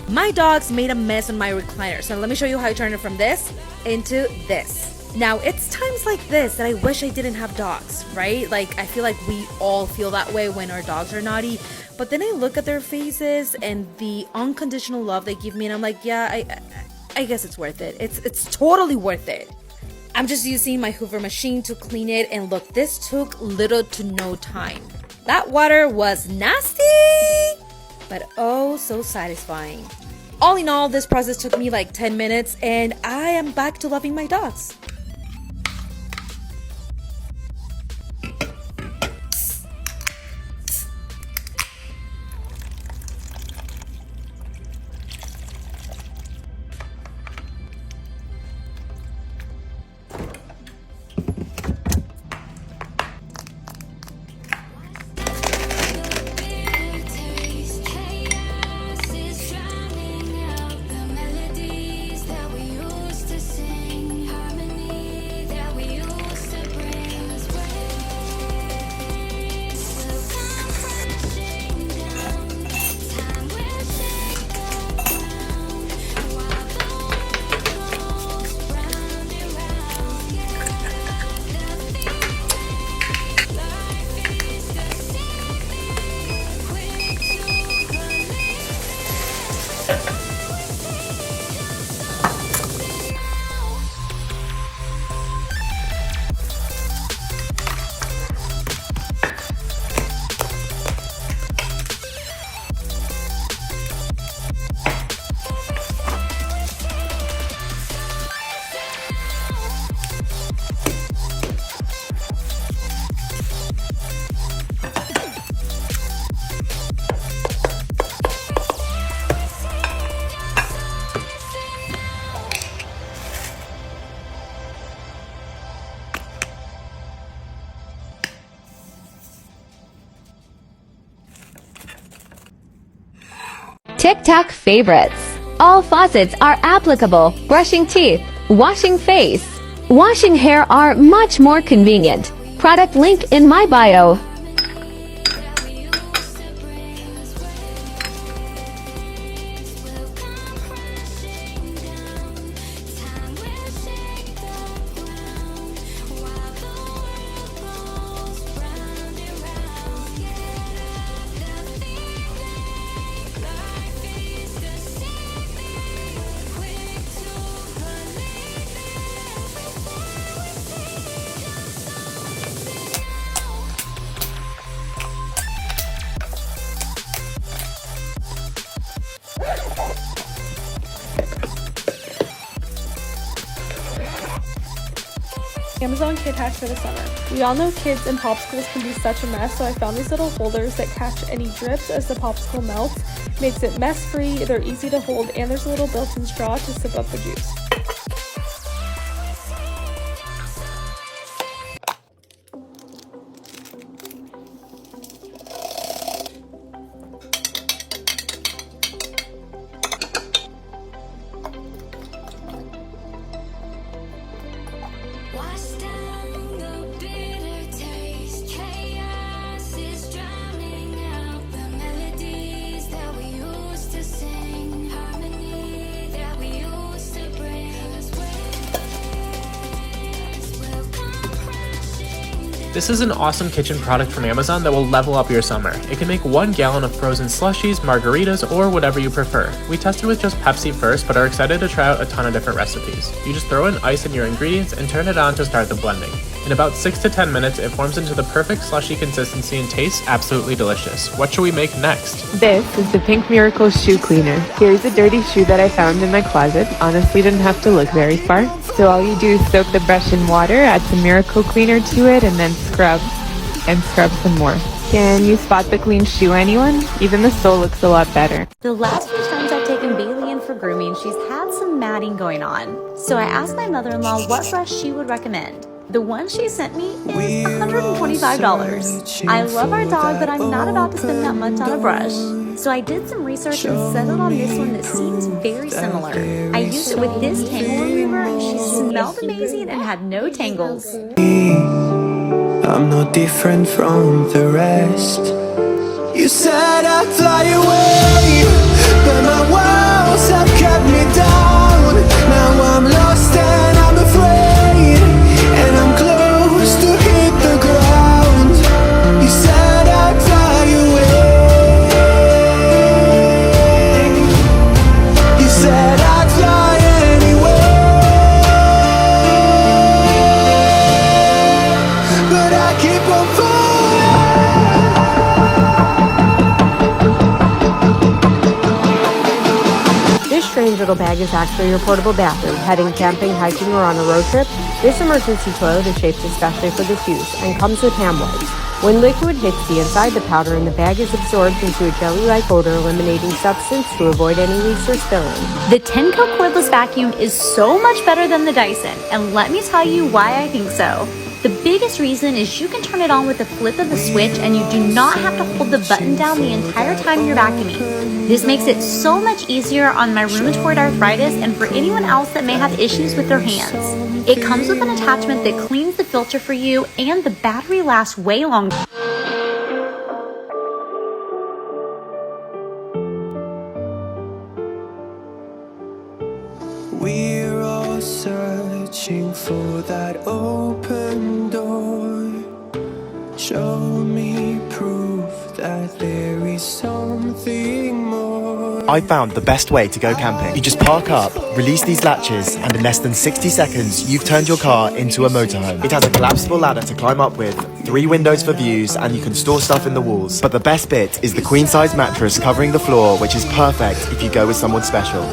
My dogs made a mess on my recliner, so let me show you how I turn it from this into this. Now, it's times like this that I wish I didn't have dogs, right? Like, I feel like we all feel that way when our dogs are naughty. But then I look at their faces and the unconditional love they give me, and I'm like, yeah, I guess it's worth it. It's totally worth it. I'm just using my Hoover machine to clean it, and look, this took little to no time. That water was nasty, but oh so satisfying. All in all, this process took me like 10 minutes, and I am back to loving my dogs. TikTok favorites. All faucets are applicable. Brushing teeth, washing face, washing hair are much more convenient. Product link in my bio. Amazon kid hack for the summer. We all know kids and popsicles can be such a mess, so I found these little holders that catch any drips as the popsicle melts. Makes it mess free, they're easy to hold, and there's a little built-in straw to sip up the juice. This is an awesome kitchen product from Amazon that will level up your summer. It can make 1 gallon of frozen slushies, margaritas, or whatever you prefer. We tested with just Pepsi first, but are excited to try out a ton of different recipes. You just throw in ice in your ingredients and turn it on to start the blending. In about 6 to 10 minutes, it forms into the perfect slushy consistency and tastes absolutely delicious. What should we make next? This is the Pink Miracle Shoe Cleaner. Here's a dirty shoe that I found in my closet. Honestly, didn't have to look very far. So all you do is soak the brush in water, add some Miracle Cleaner to it, and then scrub. And scrub some more. Can you spot the clean shoe, anyone? Even the sole looks a lot better. The last few times I've taken Bailey in for grooming, she's had some matting going on. So I asked my mother-in-law what brush she would recommend. The one she sent me is $125. I love our dog, but I'm not about to spend that much on a brush. So I did some research and settled on this one that seems very similar. I used it with this tangle remover. She smelled amazing and had no tangles. I'm no different from the rest. You said I'd fly away, but my world let me down. Now I'm lost and I'm afraid, and I'm close to hit the ground. You said I'd fly away. You said I'd fly anyway, but I keep on falling. This strange little bag is actually your portable bathroom. Heading camping, hiking, or on a road trip, this emergency toilet is shaped especially for this use and comes with hand wipes. When liquid hits the inside, the powder in the bag is absorbed into a jelly-like odor, eliminating substance to avoid any leaks or spilling. The Tenco cordless vacuum is so much better than the Dyson, and let me tell you why I think so. The biggest reason is you can turn it on with a flip of the switch and you do not have to hold the button down the entire time you're vacuuming. This makes it so much easier on my rheumatoid arthritis and for anyone else that may have issues with their hands. It comes with an attachment that cleans the filter for you, and the battery lasts way longer. We're all searching for that open door. Show me proof that there is something more. I found the best way to go camping. You just park up, release these latches, and in less than 60 seconds, you've turned your car into a motorhome. It has a collapsible ladder to climb up with, 3 windows for views, and you can store stuff in the walls. But the best bit is the queen-size mattress covering the floor, which is perfect if you go with someone special.